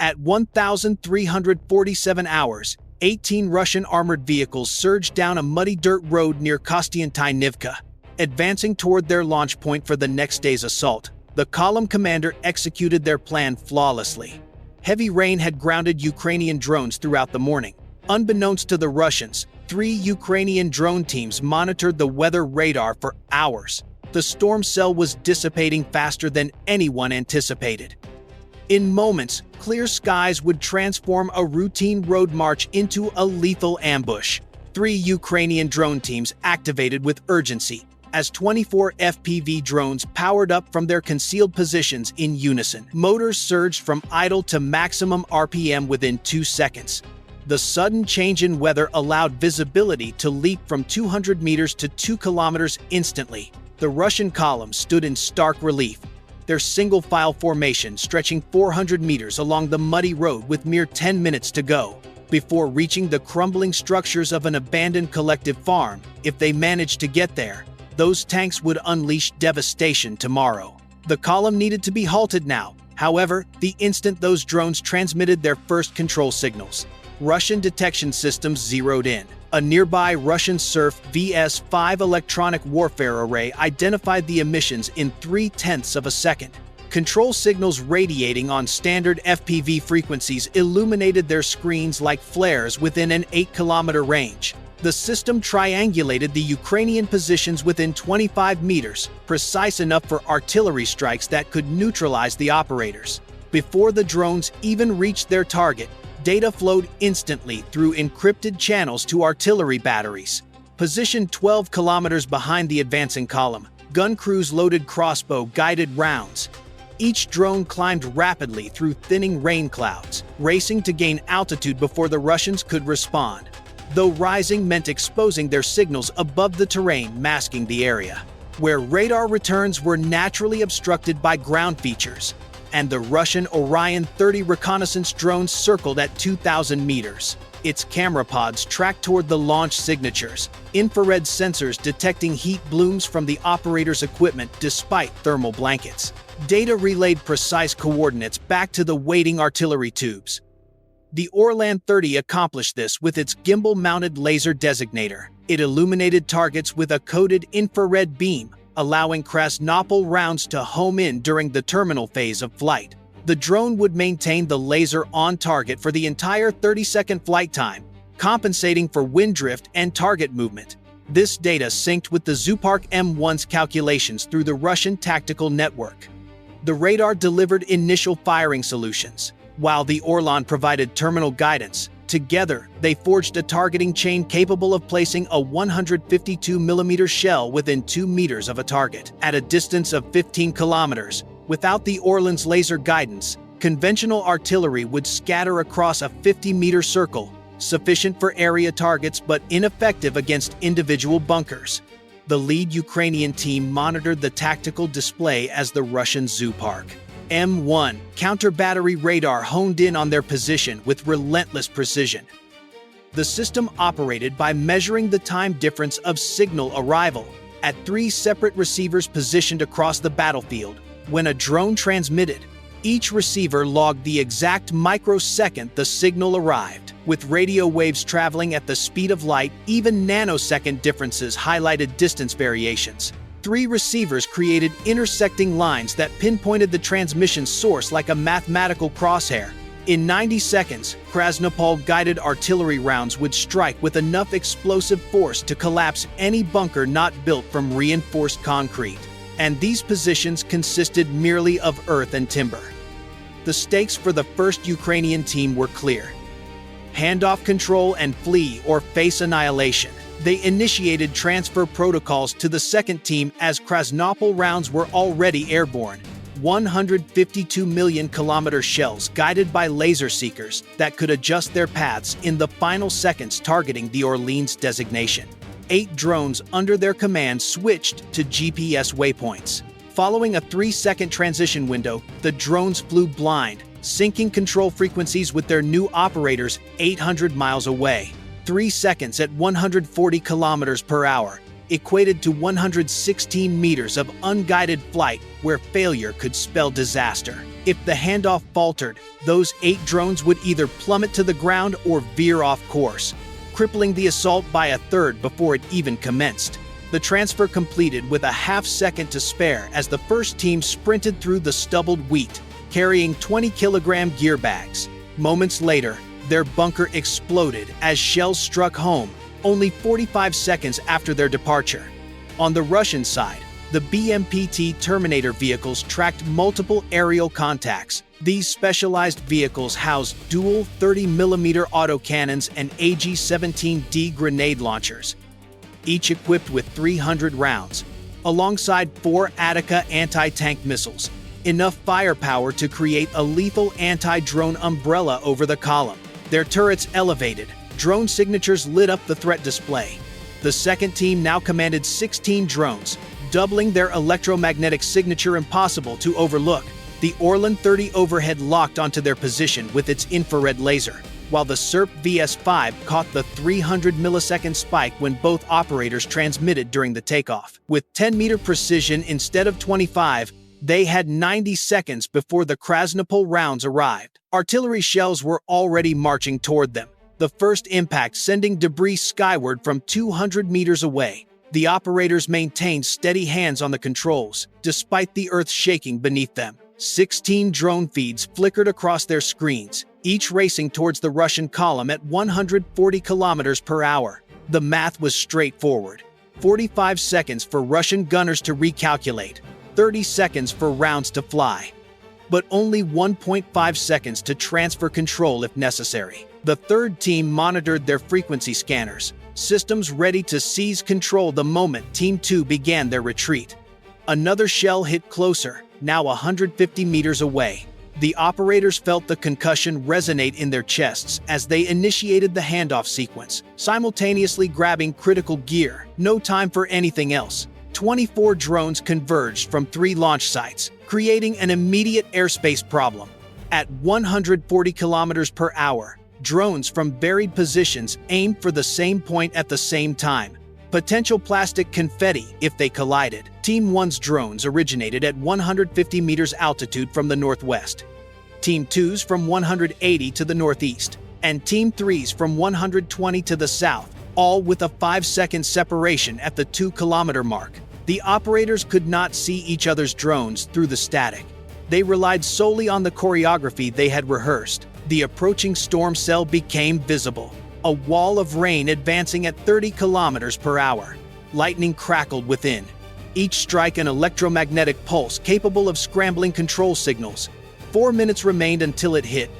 At 1,347 hours, 18 Russian armored vehicles surged down a muddy dirt road near Kostiantynivka, advancing toward their launch point for the next day's assault. The column commander executed their plan flawlessly. Heavy rain had grounded Ukrainian drones throughout the morning. Unbeknownst to the Russians, 3 Ukrainian drone teams monitored the weather radar for hours. The storm cell was dissipating faster than anyone anticipated. In moments, clear skies would transform a routine road march into a lethal ambush. 3 Ukrainian drone teams activated with urgency as 24 FPV drones powered up from their concealed positions in unison. Motors surged from idle to maximum RPM within 2 seconds. The sudden change in weather allowed visibility to leap from 200 meters to 2 kilometers instantly. The Russian column stood in stark relief, their single-file formation stretching 400 meters along the muddy road with mere 10 minutes to go. Before reaching the crumbling structures of an abandoned collective farm, if they managed to get there, those tanks would unleash devastation tomorrow. The column needed to be halted now. However, the instant those drones transmitted their first control signals, Russian detection systems zeroed in. A nearby Russian Surf VS-5 electronic warfare array identified the emissions in 0.3 of a second. Control signals radiating on standard FPV frequencies illuminated their screens like flares within an 8-kilometer range. The system triangulated the Ukrainian positions within 25 meters, precise enough for artillery strikes that could neutralize the operators. Before the drones even reached their target, data flowed instantly through encrypted channels to artillery batteries. Positioned 12 kilometers behind the advancing column, gun crews loaded crossbow-guided rounds. Each drone climbed rapidly through thinning rain clouds, racing to gain altitude before the Russians could respond. Though rising meant exposing their signals above the terrain masking the area, where radar returns were naturally obstructed by ground features, and the Russian Orion 30 reconnaissance drone circled at 2,000 meters. Its camera pods tracked toward the launch signatures, infrared sensors detecting heat blooms from the operator's equipment despite thermal blankets. Data relayed precise coordinates back to the waiting artillery tubes. The Orion 30 accomplished this with its gimbal-mounted laser designator. It illuminated targets with a coded infrared beam, allowing Krasnopol rounds to home in during the terminal phase of flight. The drone would maintain the laser on target for the entire 30-second flight time, compensating for wind drift and target movement. This data synced with the Zoopark M1's calculations through the Russian tactical network. The radar delivered initial firing solutions, while the Orlan provided terminal guidance. Together, they forged a targeting chain capable of placing a 152mm shell within 2 meters of a target. At a distance of 15 kilometers, without the Orlan's laser guidance, conventional artillery would scatter across a 50-meter circle, sufficient for area targets but ineffective against individual bunkers. The lead Ukrainian team monitored the tactical display as the Russian Zoopark M1 counter-battery radar honed in on their position with relentless precision. The system operated by measuring the time difference of signal arrival at 3 separate receivers positioned across the battlefield. When a drone transmitted, each receiver logged the exact microsecond the signal arrived. With radio waves traveling at the speed of light, even nanosecond differences highlighted distance variations. 3 receivers created intersecting lines that pinpointed the transmission source like a mathematical crosshair. In 90 seconds, Krasnopol-guided artillery rounds would strike with enough explosive force to collapse any bunker not built from reinforced concrete. And these positions consisted merely of earth and timber. The stakes for the first Ukrainian team were clear. Hand off control and flee or face annihilation. They initiated transfer protocols to the second team as Krasnopol rounds were already airborne. 152 million kilometer shells guided by laser seekers that could adjust their paths in the final seconds targeting the Orleans designation. 8 drones under their command switched to GPS waypoints. Following a 3-second transition window, the drones flew blind, syncing control frequencies with their new operators 800 miles away. 3 seconds at 140 kilometers per hour equated to 116 meters of unguided flight where failure could spell disaster. If the handoff faltered, those 8 drones would either plummet to the ground or veer off course, crippling the assault by a third before it even commenced. The transfer completed with a half-second to spare as the first team sprinted through the stubbled wheat, carrying 20-kilogram gear bags. Moments later, their bunker exploded as shells struck home, only 45 seconds after their departure. On the Russian side, the BMPT Terminator vehicles tracked multiple aerial contacts. These specialized vehicles housed dual 30mm autocannons and AG-17D grenade launchers, each equipped with 300 rounds, alongside 4 Attica anti-tank missiles, enough firepower to create a lethal anti-drone umbrella over the column. Their turrets elevated, drone signatures lit up the threat display. The second team now commanded 16 drones, doubling their electromagnetic signature impossible to overlook. The Orlan 30 overhead locked onto their position with its infrared laser, while the SERP VS-5 caught the 300-millisecond spike when both operators transmitted during the takeoff. With 10-meter precision instead of 25, they had 90 seconds before the Krasnopol rounds arrived. Artillery shells were already marching toward them, the first impact sending debris skyward from 200 meters away. The operators maintained steady hands on the controls, despite the earth shaking beneath them. 16 drone feeds flickered across their screens, each racing towards the Russian column at 140 kilometers per hour. The math was straightforward. 45 seconds for Russian gunners to recalculate, 30 seconds for rounds to fly, but only 1.5 seconds to transfer control if necessary. The third team monitored their frequency scanners, systems ready to seize control the moment Team 2 began their retreat. Another shell hit closer, now 150 meters away. The operators felt the concussion resonate in their chests as they initiated the handoff sequence, simultaneously grabbing critical gear. No time for anything else. 24 drones converged from 3 launch sites, creating an immediate airspace problem. At 140 kilometers per hour, drones from varied positions aimed for the same point at the same time. Potential plastic confetti if they collided. Team 1's drones originated at 150 meters altitude from the northwest, Team 2's from 180 to the northeast, and Team 3's from 120 to the south, all with a 5-second separation at the 2-kilometer mark. The operators could not see each other's drones through the static. They relied solely on the choreography they had rehearsed. The approaching storm cell became visible, a wall of rain advancing at 30 kilometers per hour. Lightning crackled within, each strike an electromagnetic pulse capable of scrambling control signals. 4 minutes remained until it hit.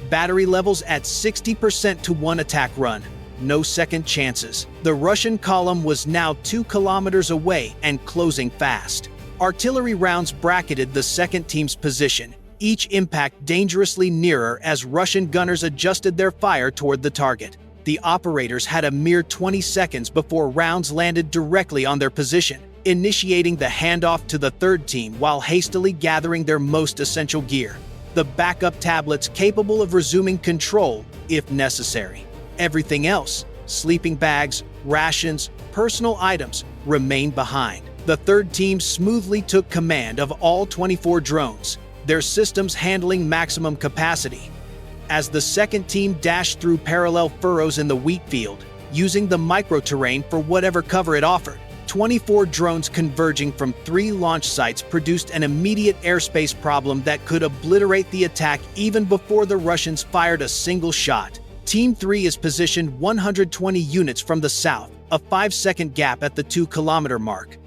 Battery levels at 60% to 1 attack run. No second chances. The Russian column was now 2 kilometers away and closing fast. Artillery rounds bracketed the second team's position, each impact dangerously nearer as Russian gunners adjusted their fire toward the target. The operators had a mere 20 seconds before rounds landed directly on their position, initiating the handoff to the third team while hastily gathering their most essential gear, the backup tablets capable of resuming control if necessary. Everything else, sleeping bags, rations, personal items, remained behind. The third team smoothly took command of all 24 drones, their systems handling maximum capacity. As the second team dashed through parallel furrows in the wheat field, using the microterrain for whatever cover it offered, 24 drones converging from 3 launch sites produced an immediate airspace problem that could obliterate the attack even before the Russians fired a single shot. Team 3 is positioned 120 units from the south, a 5-second gap at the 2-kilometer mark.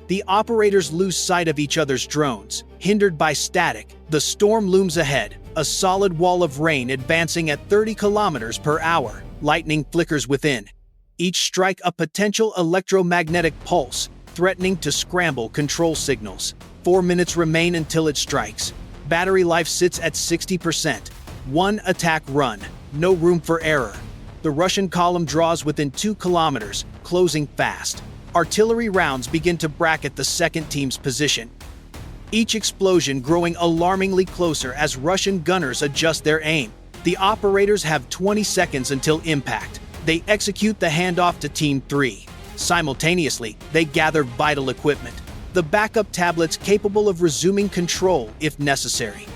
The operators lose sight of each other's drones, hindered by static. The storm looms ahead, a solid wall of rain advancing at 30 kilometers per hour. Lightning flickers within, each strike a potential electromagnetic pulse, threatening to scramble control signals. 4 minutes remain until it strikes. Battery life sits at 60%. 1 attack run, no room for error. The Russian column draws within 2 kilometers, closing fast. Artillery rounds begin to bracket the second team's position, each explosion growing alarmingly closer as Russian gunners adjust their aim. The operators have 20 seconds until impact. They execute the handoff to Team 3. Simultaneously, they gather vital equipment, the backup tablets capable of resuming control if necessary.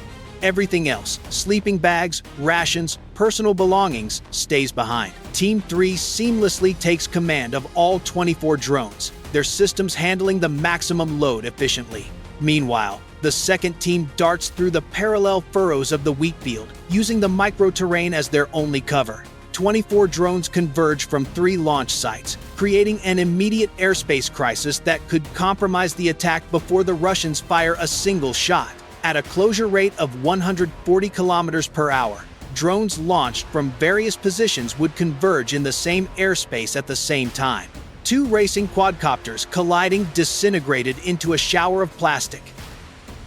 Everything else, sleeping bags, rations, personal belongings, stays behind. Team 3 seamlessly takes command of all 24 drones, their systems handling the maximum load efficiently. Meanwhile, the second team darts through the parallel furrows of the wheat field, using the micro-terrain as their only cover. 24 drones converge from 3 launch sites, creating an immediate airspace crisis that could compromise the attack before the Russians fire a single shot. At a closure rate of 140 kilometers per hour, drones launched from various positions would converge in the same airspace at the same time. 2 racing quadcopters colliding disintegrated into a shower of plastic.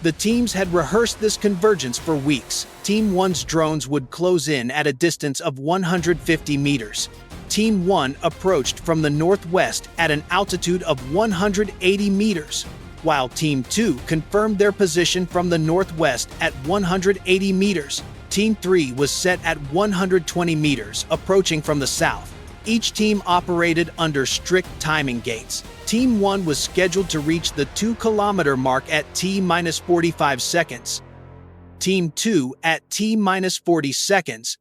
The teams had rehearsed this convergence for weeks. Team 1's drones would close in at a distance of 150 meters. Team 1 approached from the northwest at an altitude of 180 meters, while Team 2 confirmed their position from the northwest at 180 meters. Team 3 was set at 120 meters, approaching from the south. Each team operated under strict timing gates. Team 1 was scheduled to reach the 2-kilometer mark at T-45 seconds, Team 2 at T-40 seconds,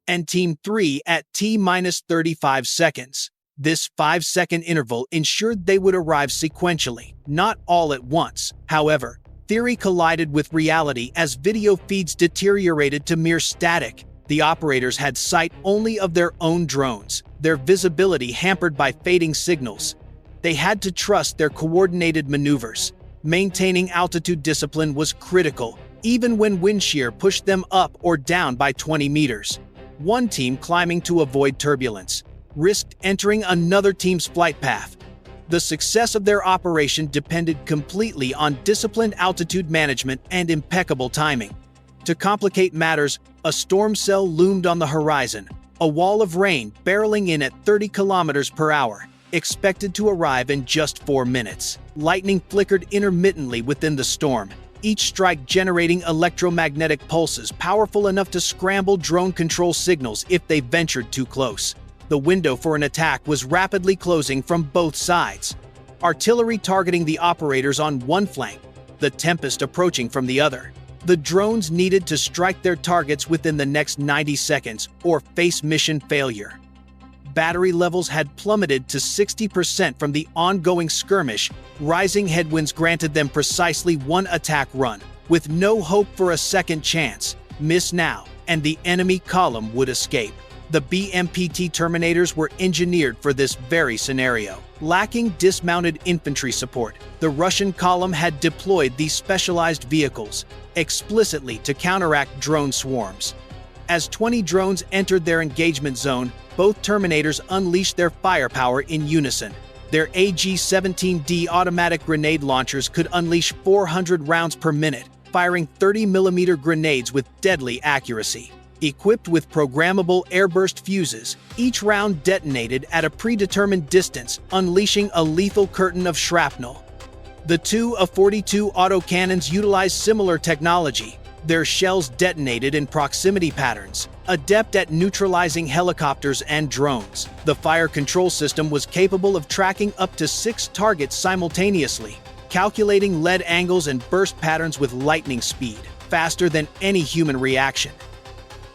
and Team 3 at T-35 seconds. This 5-second interval ensured they would arrive sequentially, not all at once. However, theory collided with reality as video feeds deteriorated to mere static. The operators had sight only of their own drones, their visibility hampered by fading signals. They had to trust their coordinated maneuvers. Maintaining altitude discipline was critical, even when wind shear pushed them up or down by 20 meters. One team climbing to avoid turbulence risked entering another team's flight path. The success of their operation depended completely on disciplined altitude management and impeccable timing. To complicate matters, a storm cell loomed on the horizon, a wall of rain barreling in at 30 kilometers per hour, expected to arrive in just 4 minutes. Lightning flickered intermittently within the storm, each strike generating electromagnetic pulses powerful enough to scramble drone control signals if they ventured too close. The window for an attack was rapidly closing from both sides. Artillery targeting the operators on one flank, the Tempest approaching from the other. The drones needed to strike their targets within the next 90 seconds or face mission failure. Battery levels had plummeted to 60% from the ongoing skirmish. Rising headwinds granted them precisely one attack run, with no hope for a second chance. Miss now, and the enemy column would escape. The BMPT Terminators were engineered for this very scenario. Lacking dismounted infantry support, the Russian column had deployed these specialized vehicles explicitly to counteract drone swarms. As 20 drones entered their engagement zone, both Terminators unleashed their firepower in unison. Their AG-17D automatic grenade launchers could unleash 400 rounds per minute, firing 30mm grenades with deadly accuracy. Equipped with programmable airburst fuses, each round detonated at a predetermined distance, unleashing a lethal curtain of shrapnel. The two A-42 autocannons utilized similar technology. Their shells detonated in proximity patterns, adept at neutralizing helicopters and drones. The fire control system was capable of tracking up to 6 targets simultaneously, calculating lead angles and burst patterns with lightning speed, faster than any human reaction.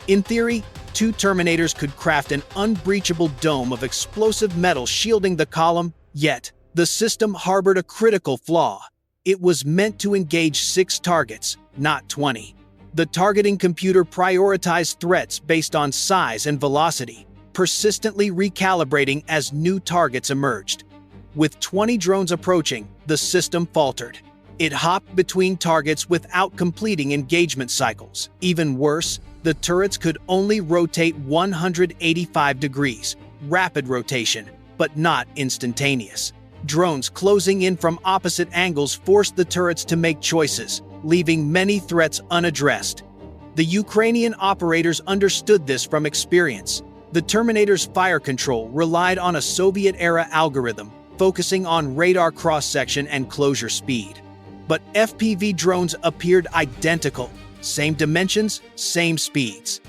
In theory, 2 Terminators could craft an unbreachable dome of explosive metal shielding the column, yet the system harbored a critical flaw. It was meant to engage 6 targets, not 20. The targeting computer prioritized threats based on size and velocity, persistently recalibrating as new targets emerged. With 20 drones approaching, the system faltered. It hopped between targets without completing engagement cycles. Even worse, the turrets could only rotate 185 degrees, rapid rotation, but not instantaneous. Drones closing in from opposite angles forced the turrets to make choices, leaving many threats unaddressed. The Ukrainian operators understood this from experience. The Terminator's fire control relied on a Soviet-era algorithm, focusing on radar cross-section and closure speed. But FPV drones appeared identical, same dimensions, same speeds.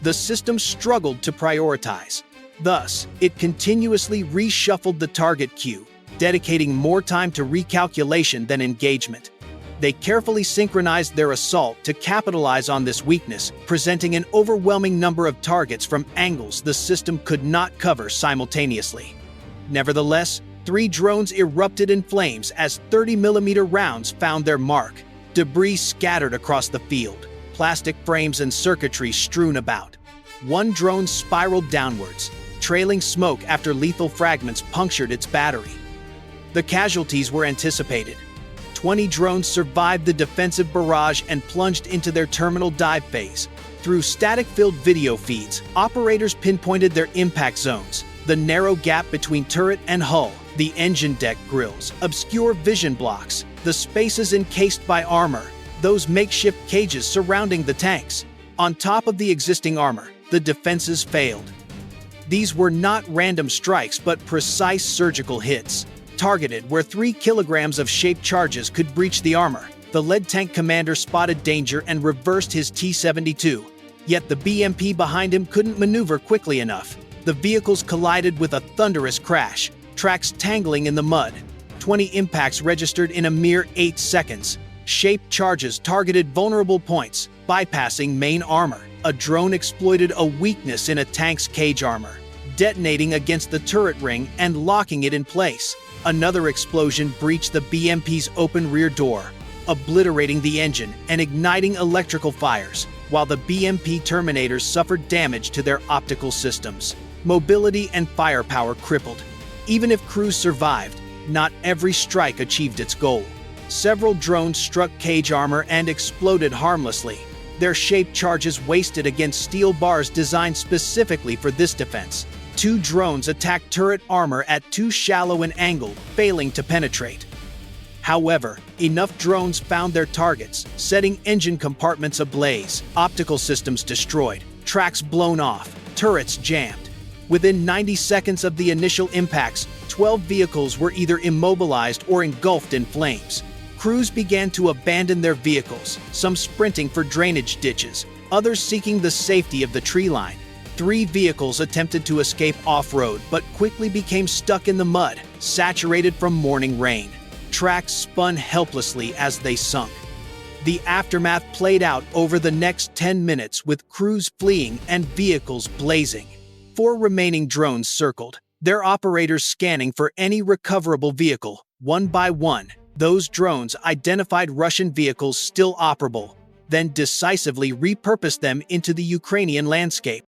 The system struggled to prioritize. Thus, it continuously reshuffled the target queue, dedicating more time to recalculation than engagement. They carefully synchronized their assault to capitalize on this weakness, presenting an overwhelming number of targets from angles the system could not cover simultaneously. Nevertheless, 3 drones erupted in flames as 30mm rounds found their mark. Debris scattered across the field, plastic frames and circuitry strewn about. 1 drone spiraled downwards, trailing smoke after lethal fragments punctured its battery. The casualties were anticipated. 20 drones survived the defensive barrage and plunged into their terminal dive phase. Through static-filled video feeds, operators pinpointed their impact zones: the narrow gap between turret and hull, the engine deck grills, obscure vision blocks, the spaces encased by armor, those makeshift cages surrounding the tanks. On top of the existing armor, the defenses failed. These were not random strikes but precise surgical hits, targeted where 3 kilograms of shaped charges could breach the armor. The lead tank commander spotted danger and reversed his T-72. Yet the BMP behind him couldn't maneuver quickly enough. The vehicles collided with a thunderous crash, tracks tangling in the mud. 20 impacts registered in a mere 8 seconds. Shaped charges targeted vulnerable points, bypassing main armor. A drone exploited a weakness in a tank's cage armor, detonating against the turret ring and locking it in place. Another explosion breached the BMP's open rear door, obliterating the engine and igniting electrical fires, while the BMP Terminators suffered damage to their optical systems. Mobility and firepower crippled. Even if crews survived, not every strike achieved its goal. Several drones struck cage armor and exploded harmlessly, their shaped charges wasted against steel bars designed specifically for this defense. 2 drones attacked turret armor at too shallow an angle, failing to penetrate. However, enough drones found their targets, setting engine compartments ablaze, optical systems destroyed, tracks blown off, turrets jammed. Within 90 seconds of the initial impacts, 12 vehicles were either immobilized or engulfed in flames. Crews began to abandon their vehicles, some sprinting for drainage ditches, others seeking the safety of the tree line. 3 vehicles attempted to escape off-road but quickly became stuck in the mud, saturated from morning rain. Tracks spun helplessly as they sunk. The aftermath played out over the next 10 minutes with crews fleeing and vehicles blazing. 4 remaining drones circled, their operators scanning for any recoverable vehicle. One by one, those drones identified Russian vehicles still operable, then decisively repurposed them into the Ukrainian landscape.